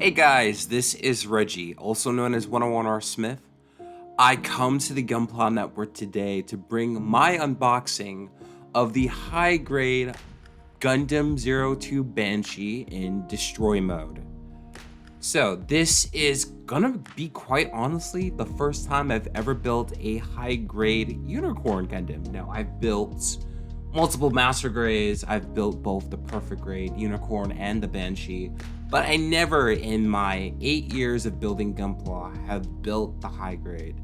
Hey guys, this is Reggie, also known as 101R Smith. I come to the Gunpla network today to bring my unboxing of the high-grade Gundam 02 Banshee in Destroy mode. So this is gonna be quite honestly the first time I've ever built a high-grade Unicorn Gundam. Now I've built multiple master grades, I've built both the perfect grade Unicorn and the Banshee, but I never in my 8 years of building Gunpla have built the high grade.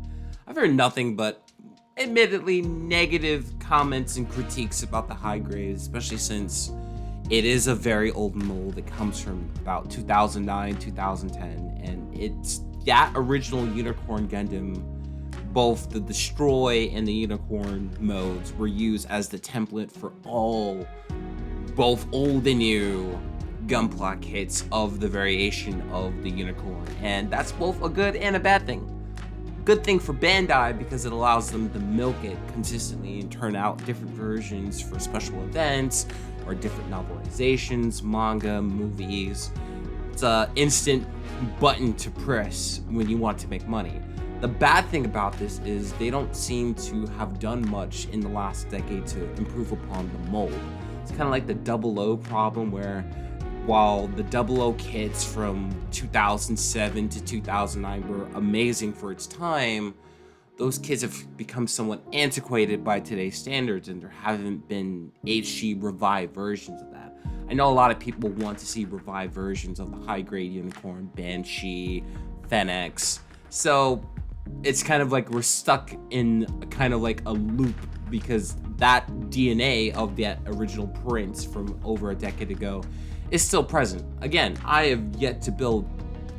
I've heard nothing but admittedly negative comments and critiques about the high grade, especially since it is a very old mold. It comes from about 2009, 2010, and it's that original Unicorn Gundam. Both the Destroy and the Unicorn modes were used as the template for all, both old and new, Gunpla kits of the variation of the Unicorn. And that's both a good and a bad thing. Good thing for Bandai because it allows them to milk it consistently and turn out different versions for special events or different novelizations, manga, movies. It's an instant button to press when you want to make money. The bad thing about this is they don't seem to have done much in the last decade to improve upon the mold. It's kind of like the Double O problem where while the Double O kits from 2007 to 2009 were amazing for its time, those kits have become somewhat antiquated by today's standards and there haven't been HD revived versions of that. I know a lot of people want to see revived versions of the high-grade Unicorn, Banshee, Fenix, so it's kind of like we're stuck in kind of like a loop because that DNA of that original prints from over a decade ago is still present. Again, I have yet to build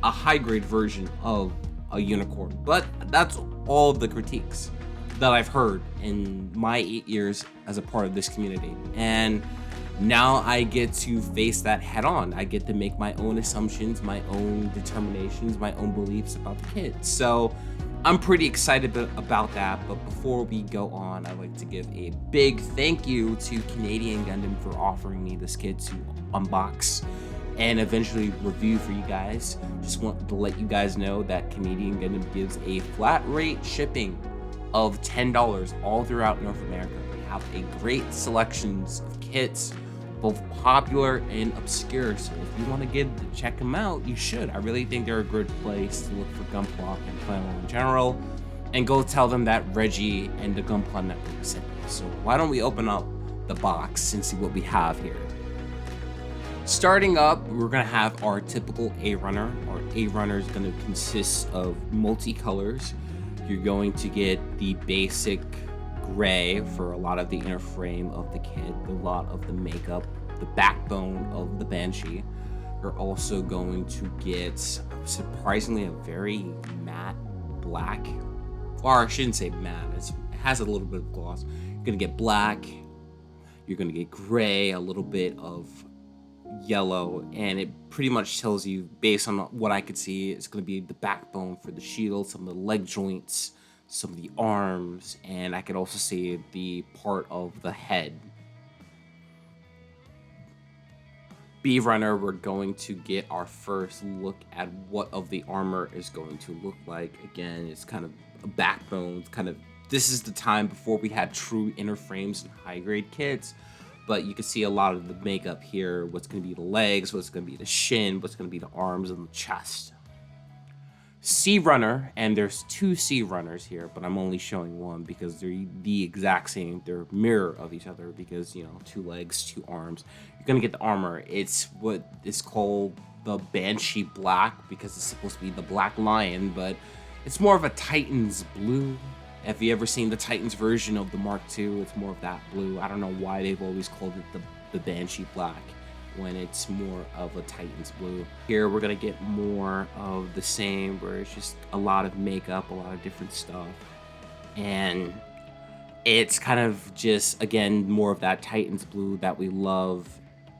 a high-grade version of a Unicorn, but that's all of the critiques that I've heard in my 8 years as a part of this community. And now I get to face that head on. I get to make my own assumptions, my own determinations, my own beliefs about the kit. So I'm pretty excited about that, but before we go on, I'd like to give a big thank you to Canadian Gundam for offering me this kit to unbox and eventually review for you guys. Just want to let you guys know that Canadian Gundam gives a flat rate shipping of $10 all throughout North America. They have a great selections of kits, both popular and obscure, so if you want to check them out, you should. I really think they're a good place to look for Gunpla and plamo in general, and go tell them that Reggie and the Gunpla network sent me. So why don't we open up the box and see what we have here. Starting up, we're gonna have our typical A runner. Our A runner is gonna consist of multicolors. You're going to get the basic gray for a lot of the inner frame of the kit, a lot of the makeup, the backbone of the Banshee. You're also going to get, surprisingly, a very matte black, or I shouldn't say matte, it has a little bit of gloss. You're gonna get black, you're gonna get gray, a little bit of yellow, and it pretty much tells you, based on what I could see, it's gonna be the backbone for the shield, some of the leg joints, some of the arms, and I could also see the part of the head. B runner, we're going to get our first look at what of the armor is going to look like. Again, it's kind of a backbone, this is the time before we had true inner frames and high grade kits, but you can see a lot of the makeup here, what's going to be the legs, what's going to be the shin, what's going to be the arms and the chest. C runner, and there's two C runners here, but I'm only showing one because they're the exact same. They're mirror of each other because, you know, two legs, two arms. You're gonna get the armor. It's what is called the Banshee Black because it's supposed to be the Black Lion, but it's more of a Titan's blue. If you ever seen the Titans version of the Mark II, it's more of that blue. I don't know why they've always called it the Banshee Black when it's more of a Titan's blue. Here we're gonna get more of the same, where it's just a lot of makeup, a lot of different stuff, and it's kind of just, again, more of that Titan's blue that we love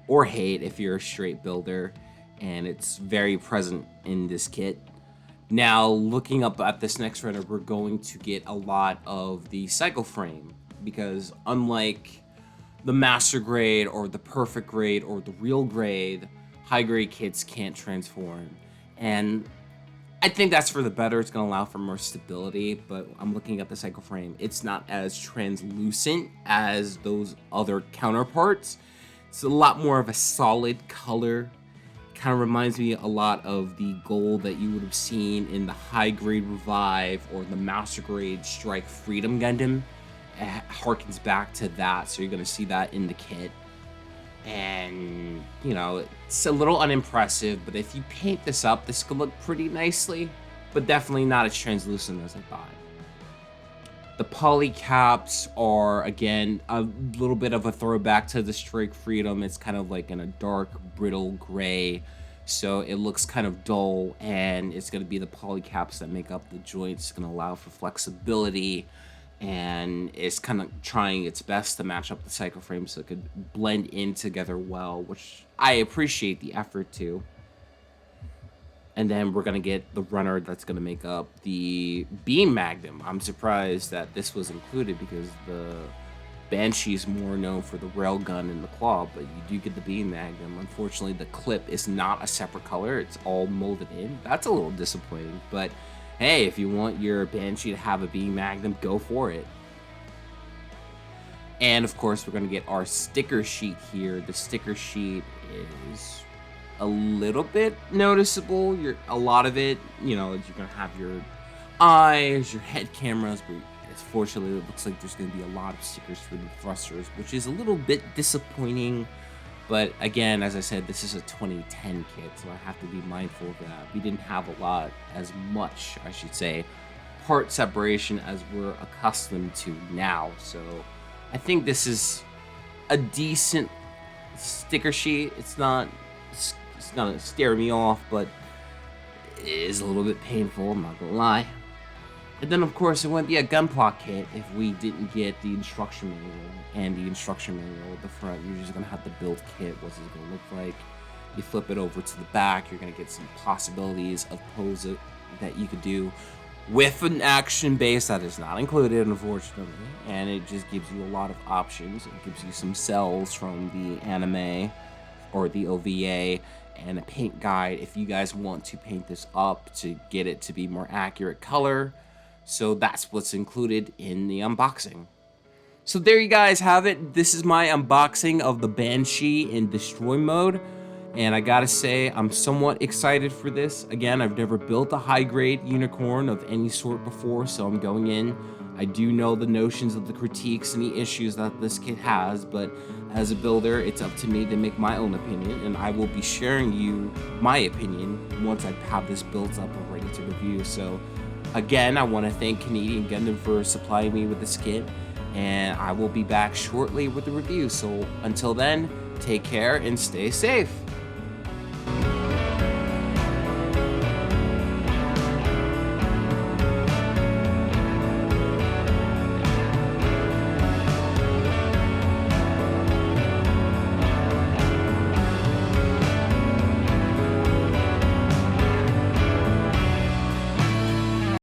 or hate if you're a straight builder, and it's very present in this kit. Now, looking up at this next runner, we're going to get a lot of the cycle frame, because unlike the master grade or the perfect grade or the real grade, high grade kits can't transform. And I think that's for the better. It's going to allow for more stability, but I'm looking at the cycle frame. It's not as translucent as those other counterparts. It's a lot more of a solid color. Kind of reminds me a lot of the gold that you would have seen in the high grade Revive or the master grade Strike Freedom Gundam. It harkens back to that, so you're going to see that in the kit. And, you know, it's a little unimpressive, but if you paint this up, this could look pretty nicely, but definitely not as translucent as I thought. The poly caps are, again, a little bit of a throwback to the Strike Freedom. It's kind of like in a dark, brittle gray, so it looks kind of dull, and it's going to be the poly caps that make up the joints. It's going to allow for flexibility, and it's kind of trying its best to match up the cycle frame so it could blend in together well, which I appreciate the effort to. And then we're going to get the runner that's going to make up the beam Magnum. I'm surprised that this was included because the Banshee is more known for the railgun and the claw, but you do get the beam Magnum. Unfortunately, the clip is not a separate color. It's all molded in. That's a little disappointing, but hey, if you want your Banshee to have a beam Magnum, go for it. And of course, we're going to get our sticker sheet here. The sticker sheet is a little bit noticeable. A lot of it, you know, you're going to have your eyes, your head cameras, but fortunately, it looks like there's going to be a lot of stickers for the thrusters, which is a little bit disappointing. But again, as I said, this is a 2010 kit, so I have to be mindful of that. We didn't have a lot, as much, I should say, part separation as we're accustomed to now. So I think this is a decent sticker sheet. It's not gonna scare me off, but it is a little bit painful, I'm not gonna lie. And then, of course, it wouldn't be a Gunpla kit if we didn't get the instruction manual. And the instruction manual at the front, you're just going to have the build kit. What's it going to look like? You flip it over to the back, you're going to get some possibilities of poses that you could do with an action base that is not included, unfortunately. And it just gives you a lot of options. It gives you some cells from the anime or the OVA and a paint guide if you guys want to paint this up to get it to be more accurate color. So that's what's included in the unboxing. So there you guys have it. This is my unboxing of the Banshee in destroy mode. And I gotta say, I'm somewhat excited for this. Again, I've never built a high grade unicorn of any sort before, so I'm going in. I do know the notions of the critiques and the issues that this kit has, but as a builder, it's up to me to make my own opinion, and I will be sharing you my opinion once I have this built up and ready to review. So again, I want to thank Canadian Gundam for supplying me with this kit, and I will be back shortly with the review. So until then, take care and stay safe.